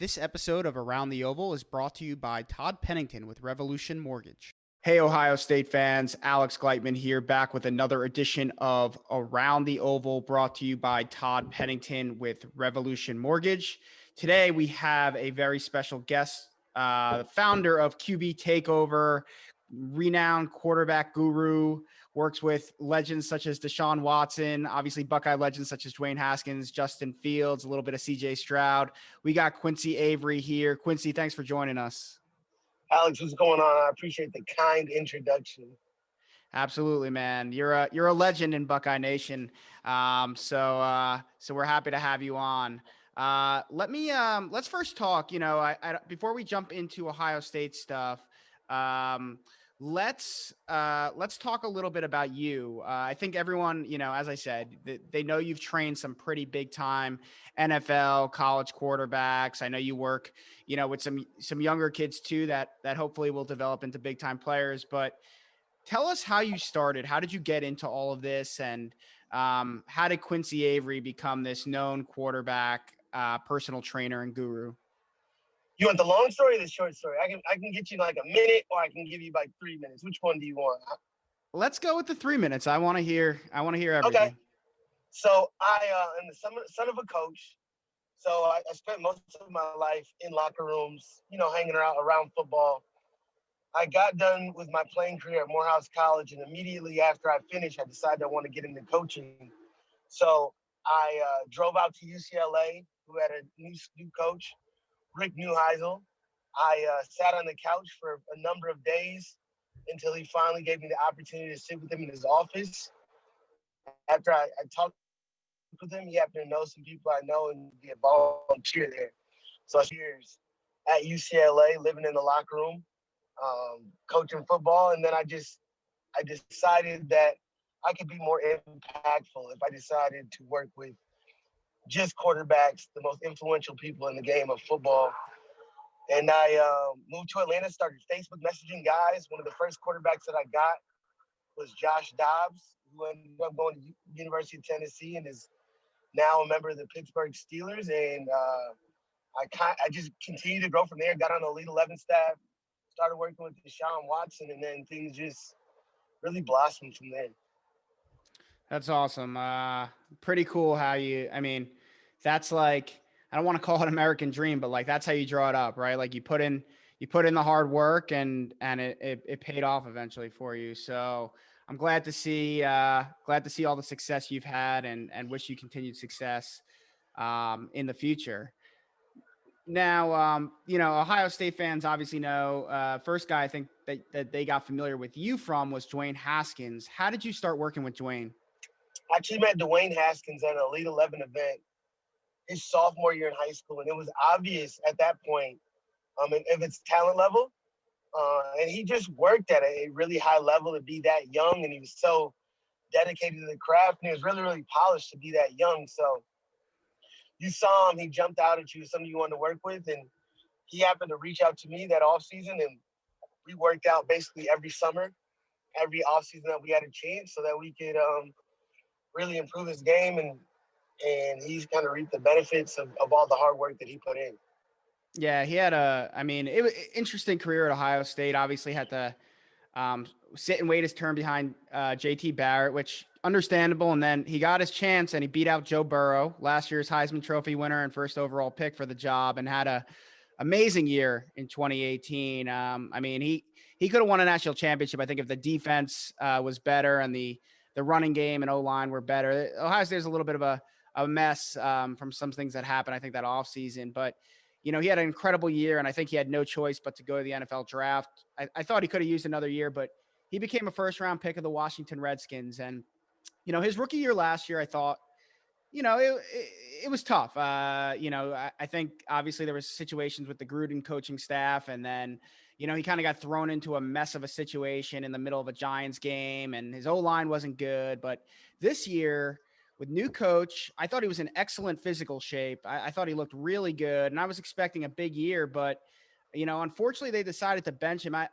This episode of Around the Oval is brought to you by Todd Pennington with Revolution Mortgage. Hey, Ohio State fans, Alex Gleitman here, back with another edition of Around the Oval, brought to you by Todd Pennington with Revolution Mortgage. Today, we have a very special guest, the founder of QB Takeover, renowned quarterback guru, works with legends such as Deshaun Watson, obviously Buckeye legends such as Dwayne Haskins, Justin Fields, a little bit of CJ Stroud. We got Quincy Avery here. Quincy, thanks for joining us. Alex, what's going on? I appreciate the kind introduction. Absolutely, man. You're a legend in Buckeye Nation. So we're happy to have you on. Let's first talk. Before we jump into Ohio State stuff, let's talk a little bit about you. I think everyone, as I said, they know you've trained some pretty big time NFL, college quarterbacks. I know you work, with some younger kids too that hopefully will develop into big time players. But tell us how you started. How did you get into all of this, and how did Quincy Avery become this known quarterback, personal trainer, and guru? You want the long story or the short story? I can get you like a minute, or I can give you like 3 minutes. Which one do you want? Let's go with the 3 minutes. I want to hear everything. Okay. So I am the son of a coach. So I spent most of my life in locker rooms, hanging around football. I got done with my playing career at Morehouse College, and immediately after I finished, I decided I want to get into coaching. So I drove out to UCLA, who had a new coach, Rick Neuheisel. I sat on the couch for a number of days until he finally gave me the opportunity to sit with him in his office. After I talked with him, he happened to know some people I know and be a volunteer there. So years at UCLA, living in the locker room, coaching football, and then I decided that I could be more impactful if I decided to work with just quarterbacks, the most influential people in the game of football. And I moved to Atlanta, started Facebook messaging guys. One of the first quarterbacks that I got was Josh Dobbs, who ended up going to University of Tennessee and is now a member of the Pittsburgh Steelers. And I just continued to grow from there, got on the Elite 11 staff, started working with Deshaun Watson, and then things just really blossomed from there. That's awesome. Pretty cool how that's like, I don't want to call it American dream, but like, that's how you draw it up, right? Like you put in the hard work and it paid off eventually for you. So I'm glad to see all the success you've had and wish you continued success in the future. Now, Ohio State fans obviously know, first guy I think that they got familiar with you from was Dwayne Haskins. How did you start working with Dwayne? I actually met Dwayne Haskins at an Elite 11 event his sophomore year in high school, and it was obvious at that point if it's talent level. And he just worked at a really high level to be that young, and he was so dedicated to the craft, and he was really, really polished to be that young. So you saw him, he jumped out at you, somebody you wanted to work with, and he happened to reach out to me that offseason, and we worked out basically every summer, every offseason that we had a chance so that we could really improve his game, and he's kind of reaped the benefits of all the hard work that he put in. Yeah, he had it was an interesting career at Ohio State. Obviously had to sit and wait his turn behind JT Barrett, which understandable. And then he got his chance and he beat out Joe Burrow, last year's Heisman Trophy winner and first overall pick for the job, and had a amazing year in 2018. He could have won a national championship, I think, if the defense was better and the running game and O-line were better. Ohio State's a little bit of a mess from some things that happened, I think, that offseason. But, he had an incredible year, and I think he had no choice but to go to the NFL draft. I thought he could have used another year, but he became a first-round pick of the Washington Redskins. And, his rookie year last year, I thought, it was tough. I think obviously there was situations with the Gruden coaching staff, and then, he kind of got thrown into a mess of a situation in the middle of a Giants game, and his O-line wasn't good. But this year, with new coach, I thought he was in excellent physical shape. I thought he looked really good, and I was expecting a big year. But, unfortunately, they decided to bench him. I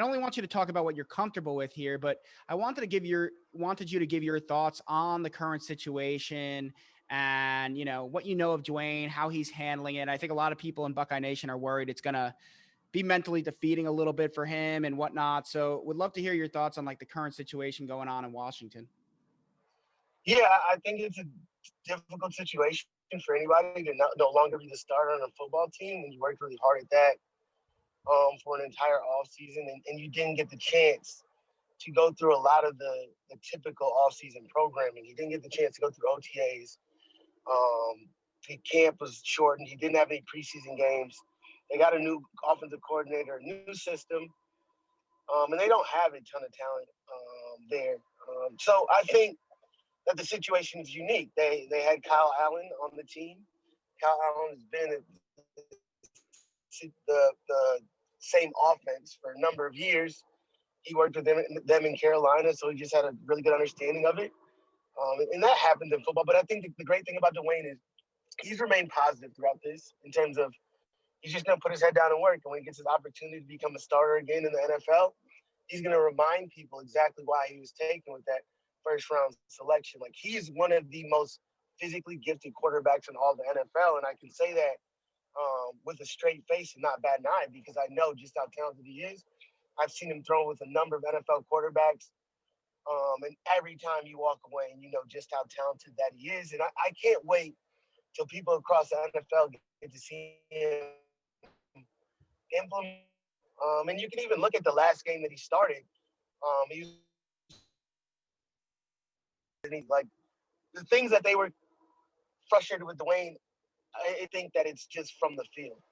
only want you to talk about what you're comfortable with here, but I wanted you to give your thoughts on the current situation and, what you know of Dwayne, how he's handling it. I think a lot of people in Buckeye Nation are worried it's going to be mentally defeating a little bit for him and whatnot. So would love to hear your thoughts on like the current situation going on in Washington. Yeah, I think it's a difficult situation for anybody to no longer be the starter on a football team when you worked really hard at that for an entire offseason, and you didn't get the chance to go through a lot of the typical offseason programming. He didn't get the chance to go through OTAs. The camp was shortened. He didn't have any preseason games. They got a new offensive coordinator, a new system, and they don't have a ton of talent there. So I think that the situation is unique. They had Kyle Allen on the team. Kyle Allen has been at the same offense for a number of years. He worked with them in Carolina, so he just had a really good understanding of it. And that happens in football. But I think the great thing about Dwayne is he's remained positive throughout this in terms of he's just going to put his head down and work. And when he gets his opportunity to become a starter again in the NFL, he's going to remind people exactly why he was taken with that first round selection. Like, he's one of the most physically gifted quarterbacks in all the NFL. And I can say that with a straight face and not bad an eye because I know just how talented he is. I've seen him throw with a number of NFL quarterbacks. And every time you walk away and you know just how talented that he is. And I can't wait till people across the NFL get to see him implement. And you can even look at the last game that he started. He was like the things that they were frustrated with Dwayne. I think that it's just from the field.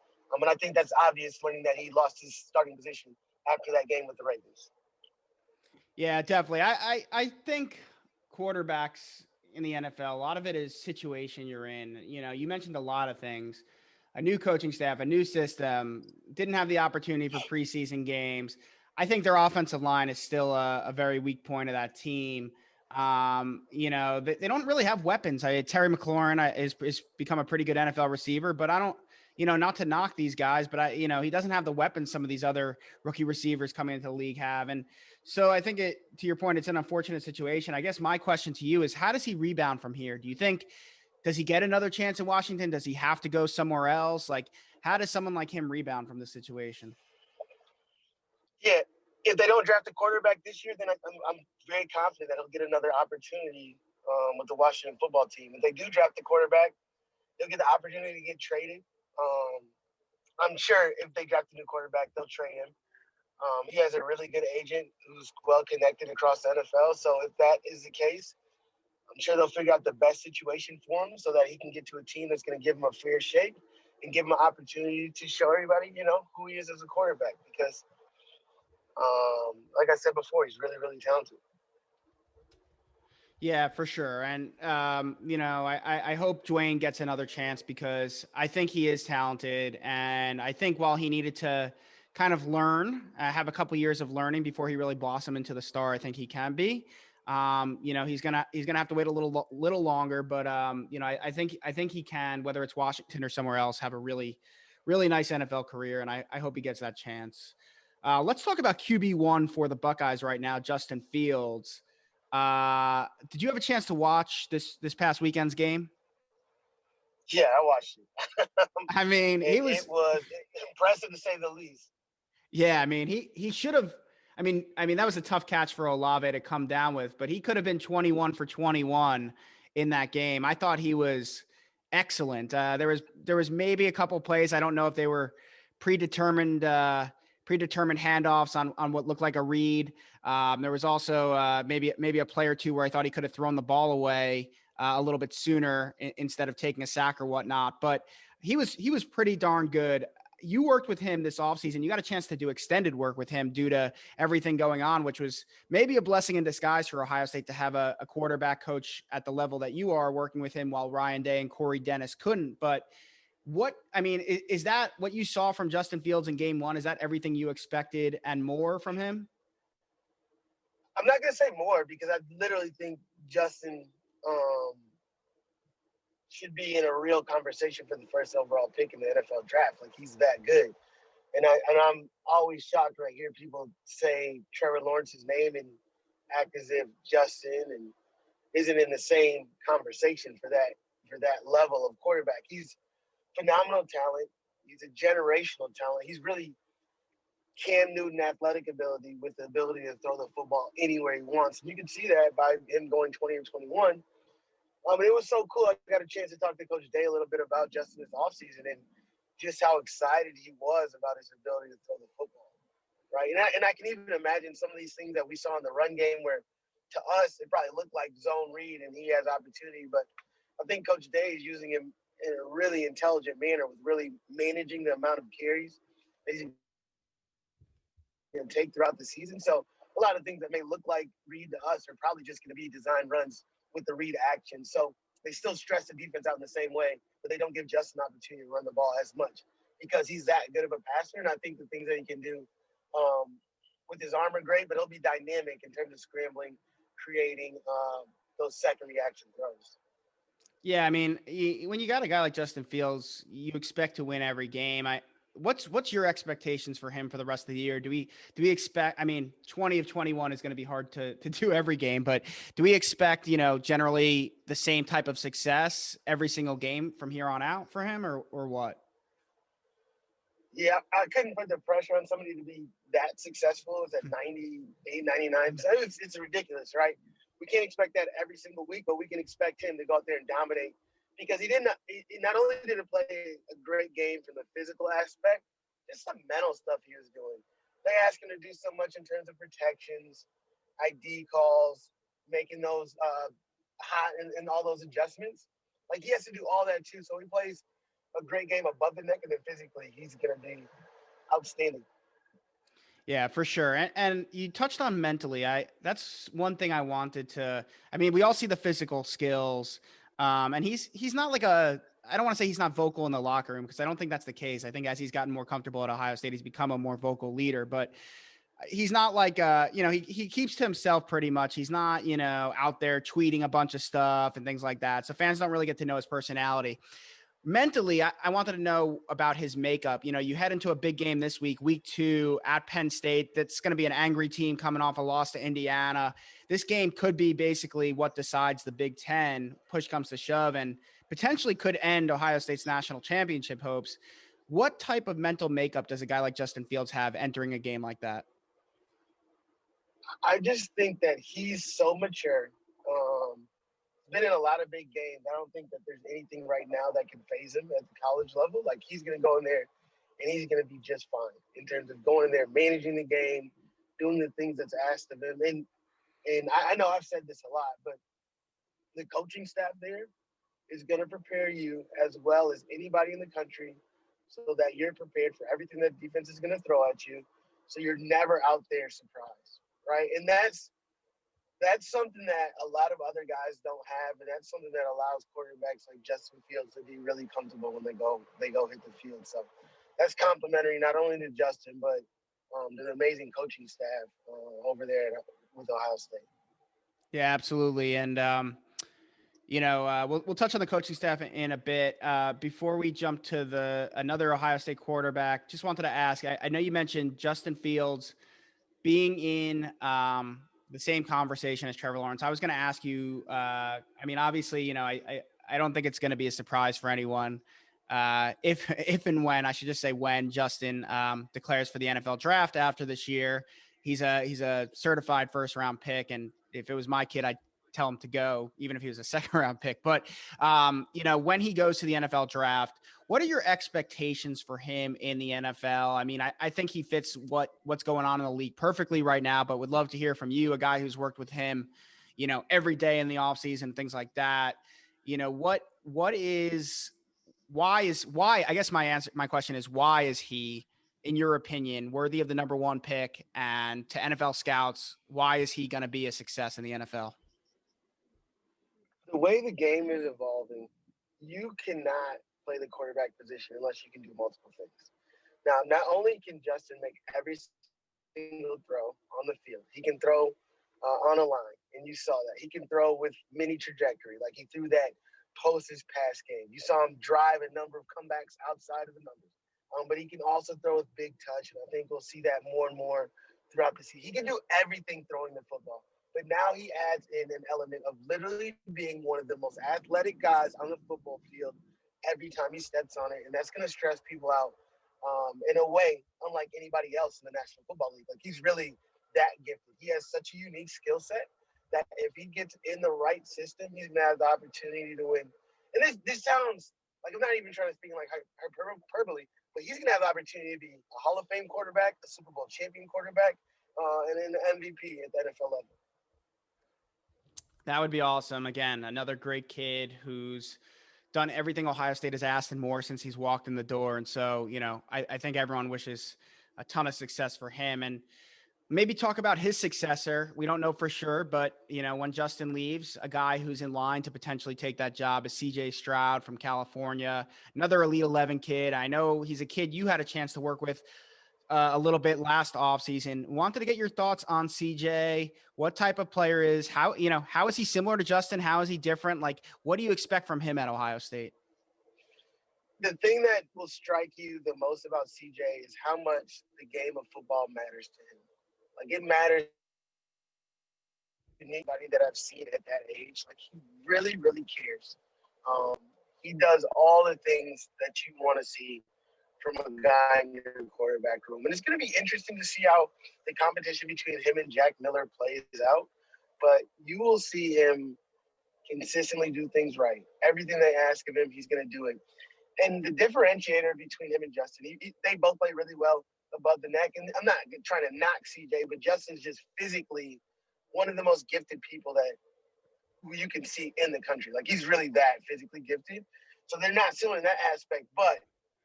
And I think that's obvious learning that he lost his starting position after that game with the Ravens. Yeah, definitely. I think quarterbacks in the NFL, a lot of it is situation you're in. You mentioned a lot of things. A new coaching staff, a new system, didn't have the opportunity for preseason games. I think their offensive line is still a very weak point of that team. They don't really have weapons. Terry McLaurin is become a pretty good NFL receiver, but I don't, not to knock these guys, but he doesn't have the weapons some of these other rookie receivers coming into the league have. And so I think to your point, it's an unfortunate situation. I guess my question to you is, how does he rebound from here? Do you think, does he get another chance in Washington? Does he have to go somewhere else? Like, how does someone like him rebound from this situation? Yeah, if they don't draft a quarterback this year, then I'm very confident that he'll get another opportunity with the Washington football team. If they do draft the quarterback, they'll get the opportunity to get traded. I'm sure if they draft a new quarterback, they'll trade him. He has a really good agent who's well connected across the NFL. So if that is the case, I'm sure they'll figure out the best situation for him so that he can get to a team that's going to give him a fair shake and give him an opportunity to show everybody, who he is as a quarterback. Because, like I said before, he's really, really talented. Yeah, for sure. And, I hope Dwayne gets another chance because I think he is talented. And I think while he needed to kind of learn, have a couple years of learning before he really blossomed into the star, I think he can be. He's gonna have to wait a little longer, but I think he can, whether it's Washington or somewhere else, have a really, really nice NFL career, and I hope he gets that chance. Let's talk about QB1 for the Buckeyes right now, Justin Fields. Did you have a chance to watch this past weekend's game? Yeah, I watched it. I mean, it was impressive to say the least. Yeah, I mean, he should have. I mean, that was a tough catch for Olave to come down with, but he could have been 21 for 21 in that game. I thought he was excellent. There was maybe a couple plays. I don't know if they were predetermined handoffs on what looked like a read. There was also maybe a play or two where I thought he could have thrown the ball away a little bit sooner instead of taking a sack or whatnot. But he was pretty darn good. You worked with him this offseason. You got a chance to do extended work with him due to everything going on, which was maybe a blessing in disguise for Ohio State to have a quarterback coach at the level that you are working with him while Ryan Day and Corey Dennis couldn't. But is that what you saw from Justin Fields in game one? Is that everything you expected and more from him? I'm not going to say more because I literally think Justin should be in a real conversation for the first overall pick in the NFL draft. Like, he's that good. And I'm always shocked when I hear people say Trevor Lawrence's name and act as if Justin and isn't in the same conversation for for that level of quarterback. He's phenomenal talent. He's a generational talent. He's really Cam Newton athletic ability with the ability to throw the football anywhere he wants. And you can see that by him going 20 and 21. It was so cool. I got a chance to talk to Coach Day a little bit about Justin this offseason and just how excited he was about his ability to throw the football, right? And I can even imagine some of these things that we saw in the run game where to us it probably looked like zone read and he has opportunity, but I think Coach Day is using him in a really intelligent manner with really managing the amount of carries that he's going to take throughout the season. So a lot of things that may look like read to us are probably just going to be design runs with the read action. So they still stress the defense out in the same way, but they don't give Justin an opportunity to run the ball as much because he's that good of a passer. And I think the things that he can do with his arm are great, but he'll be dynamic in terms of scrambling, creating those second reaction throws. Yeah, I mean, when you got a guy like Justin Fields, you expect to win every game. What's your expectations for him for the rest of the year? Do we expect? I mean, 20 of 21 is going to be hard to do every game, but do we expect generally the same type of success every single game from here on out for him, or what? Yeah, I couldn't put the pressure on somebody to be that successful. It's at 98, 99. It's ridiculous, right? We can't expect that every single week, but we can expect him to go out there and dominate because he not only did he play a great game from the physical aspect, just some mental stuff he was doing. They asked him to do so much in terms of protections, ID calls, making those hot and all those adjustments. Like he has to do all that too. So he plays a great game above the neck, and then physically he's going to be outstanding. Yeah, for sure. And you touched on mentally. That's one thing I wanted to. I mean, we all see the physical skills, and he's not like a. I don't want to say he's not vocal in the locker room because I don't think that's the case. I think as he's gotten more comfortable at Ohio State, he's become a more vocal leader. But he's not like he keeps to himself pretty much. He's not out there tweeting a bunch of stuff and things like that. So fans don't really get to know his personality. Mentally, I wanted to know about his makeup. You head into a big game this week 2 at Penn State. That's going to be an angry team coming off a loss to Indiana. This game could be basically what decides the Big Ten, push comes to shove, and potentially could end Ohio State's national championship hopes. What type of mental makeup does a guy like Justin Fields have entering a game like that? I just think that he's so mature. Been in a lot of big games. I don't think that there's anything right now that can phase him at the college level. Like he's going to go in there and he's going to be just fine in terms of going in there, managing the game, doing the things that's asked of him. And I know I've said this a lot, but the coaching staff there is going to prepare you as well as anybody in the country so that you're prepared for everything that defense is going to throw at you. So you're never out there surprised, right? And that's something that a lot of other guys don't have, and that's something that allows quarterbacks like Justin Fields to be really comfortable when they go hit the field. So that's complimentary not only to Justin, but the amazing coaching staff over there with Ohio State. Yeah, absolutely. And we'll touch on the coaching staff in a bit. Before we jump to another Ohio State quarterback, just wanted to ask. I know you mentioned Justin Fields being in the same conversation as Trevor Lawrence. I was going to ask you. I mean, obviously, I don't think it's going to be a surprise for anyone if and when, I should just say when, Justin declares for the NFL draft after this year. He's a certified first round pick, and if it was my kid, I'd tell him to go, even if he was a second round pick. But when he goes to the NFL draft, what are your expectations for him in the NFL? I mean, I think he fits what's going on in the league perfectly right now, but would love to hear from you, a guy who's worked with him, every day in the offseason, things like that. Why, I guess my question is, why is he, in your opinion, worthy of the number 1 pick? And to NFL scouts, why is he going to be a success in the NFL? The way the game is evolving, you cannot play the quarterback position unless you can do multiple things. Now, not only can Justin make every single throw on the field, he can throw on a line, and you saw that. He can throw with mini trajectory, like he threw that post his pass game. You saw him drive a number of comebacks outside of the numbers. But he can also throw with big touch, and I think we'll see that more and more throughout the season. He can do everything throwing the football, but now he adds in an element of literally being one of the most athletic guys on the football field every time he steps on it. And that's going to stress people out in a way unlike anybody else in the National Football League. Like, he's really that gifted. He has such a unique skill set that if he gets in the right system, he's going to have the opportunity to win. And this sounds like, I'm not even trying to speak like hyperbole, but he's going to have the opportunity to be a Hall of Fame quarterback, a Super Bowl champion quarterback, and an MVP at the NFL level. That would be awesome. Again, another great kid who's done everything Ohio State has asked and more since he's walked in the door. And so, I think everyone wishes a ton of success for him. And maybe talk about his successor. We don't know for sure, but when Justin leaves, a guy who's in line to potentially take that job is CJ Stroud from California, another Elite 11 kid. I know he's a kid you had a chance to work with a little bit last offseason. Wanted to get your thoughts on CJ, what type of player is, how is he similar to Justin? How is he different? Like, what do you expect from him at Ohio State? The thing that will strike you the most about CJ is how much the game of football matters to him. Like, it matters to anybody that I've seen at that age. Like, he really, really cares. He does all the things that you want to see from a guy in your quarterback room. And it's going to be interesting to see how the competition between him and Jack Miller plays out. But you will see him consistently do things right. Everything they ask of him, he's going to do it. And the differentiator between him and Justin, they both play really well above the neck. And I'm not trying to knock CJ, but Justin's just physically one of the most gifted people that you can see in the country. Like, he's really that physically gifted. So they're not similar in that aspect, but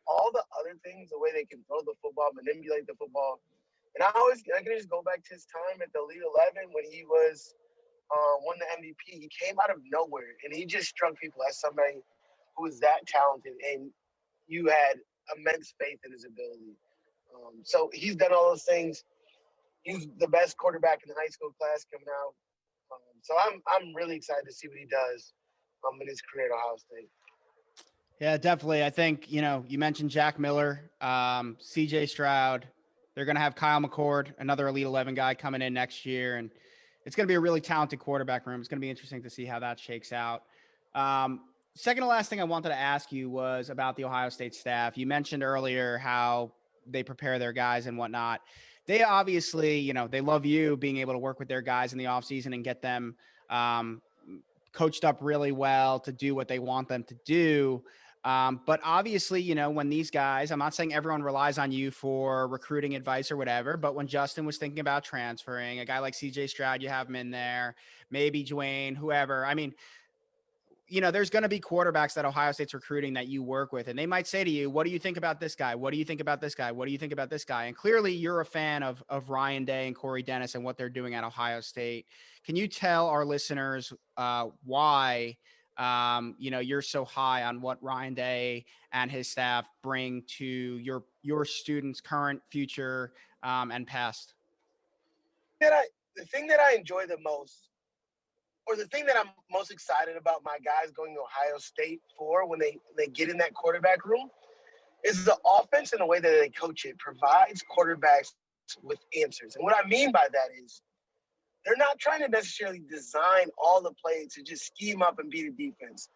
all the other things, the way they can throw the football, manipulate the football. And I can just go back to his time at the Elite 11 when he was won the MVP. He came out of nowhere, and he just struck people as somebody who was that talented, and you had immense faith in his ability. So he's done all those things. He's the best quarterback in the high school class coming out. So I'm really excited to see what he does in his career at Ohio State. Yeah, definitely. I think, you mentioned Jack Miller, CJ Stroud. They're going to have Kyle McCord, another Elite 11 guy coming in next year. And it's going to be a really talented quarterback room. It's going to be interesting to see how that shakes out. Second to last thing I wanted to ask you was about the Ohio State staff. You mentioned earlier how they prepare their guys and whatnot. They obviously, they love you being able to work with their guys in the offseason and get them coached up really well to do what they want them to do. But obviously, when these guys, I'm not saying everyone relies on you for recruiting advice or whatever, but when Justin was thinking about transferring, a guy like CJ Stroud, you have him in there, maybe Dwayne, whoever. I mean, there's going to be quarterbacks that Ohio State's recruiting that you work with, and they might say to you, what do you think about this guy? What do you think about this guy? What do you think about this guy? And clearly you're a fan of Ryan Day and Corey Dennis and what they're doing at Ohio State. Can you tell our listeners why, you're so high on what Ryan Day and his staff bring to your students' current, future, and past? The thing that I enjoy the most, or the thing that I'm most excited about my guys going to Ohio State for when they get in that quarterback room, is the offense and the way that they coach it provides quarterbacks with answers. And what I mean by that is they're not trying to necessarily design all the plays to just scheme up and beat a defense,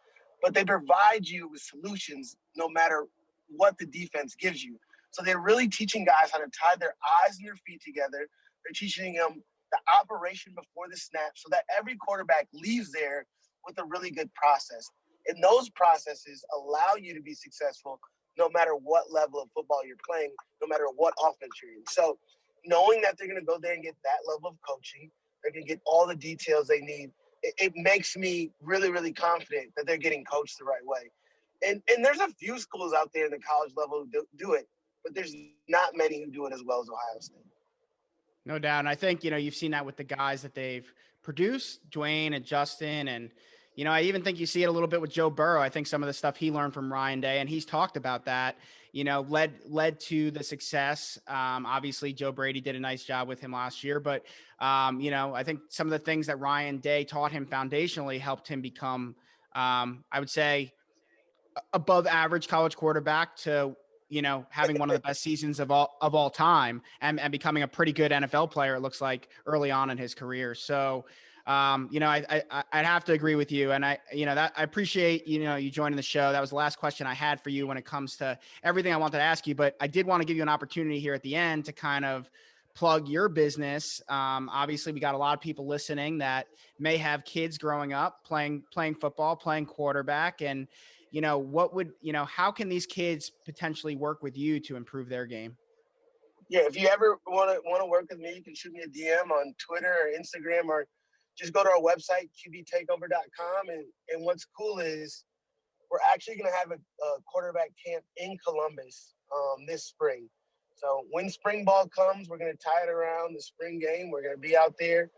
but they provide you with solutions no matter what the defense gives you. So they're really teaching guys how to tie their eyes and their feet together. They're teaching them the operation before the snap so that every quarterback leaves there with a really good process. And those processes allow you to be successful no matter what level of football you're playing, no matter what offense you're in. So knowing that they're going to go there and get that level of coaching, they're going to get all the details they need, it makes me really, really confident that they're getting coached the right way. And there's a few schools out there in the college level who do it, but there's not many who do it as well as Ohio State. No doubt. And I think, you've seen that with the guys that they've produced, Dwayne and Justin. And, I even think you see it a little bit with Joe Burrow. I think some of the stuff he learned from Ryan Day, and he's talked about that, led to the success. Obviously, Joe Brady did a nice job with him last year. But, I think some of the things that Ryan Day taught him foundationally helped him become, I would say, above average college quarterback to having one of the best seasons of all time and becoming a pretty good NFL player, it looks like, early on in his career. So I'd have to agree with you. And I appreciate, you joining the show. That was the last question I had for you when it comes to everything I wanted to ask you, but I did want to give you an opportunity here at the end to kind of plug your business. Obviously we got a lot of people listening that may have kids growing up playing football, playing quarterback. And, how can these kids potentially work with you to improve their game? Yeah, if you ever want to work with me, you can shoot me a DM on Twitter or Instagram, or just go to our website, qbtakeover.com. And what's cool is we're actually going to have a quarterback camp in Columbus this spring. So when spring ball comes, we're going to tie it around the spring game. We're going to be out there.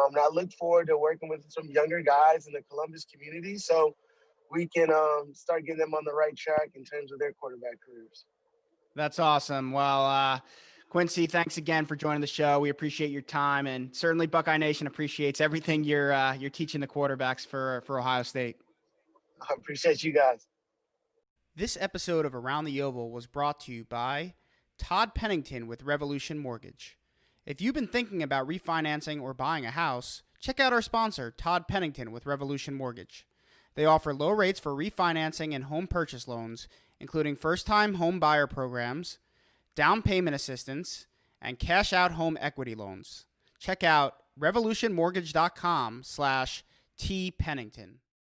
And I look forward to working with some younger guys in the Columbus community so we can start getting them on the right track in terms of their quarterback careers. That's awesome. Well, Quincy, thanks again for joining the show. We appreciate your time, and certainly Buckeye Nation appreciates everything you're teaching the quarterbacks for Ohio State. I appreciate you guys. This episode of Around the Oval was brought to you by Todd Pennington with Renovation Mortgage. If you've been thinking about refinancing or buying a house, check out our sponsor, Todd Pennington with Renovation Mortgage. They offer low rates for refinancing and home purchase loans, including first-time home buyer programs, down payment assistance, and cash-out home equity loans. Check out revolutionmortgage.com/tpennington.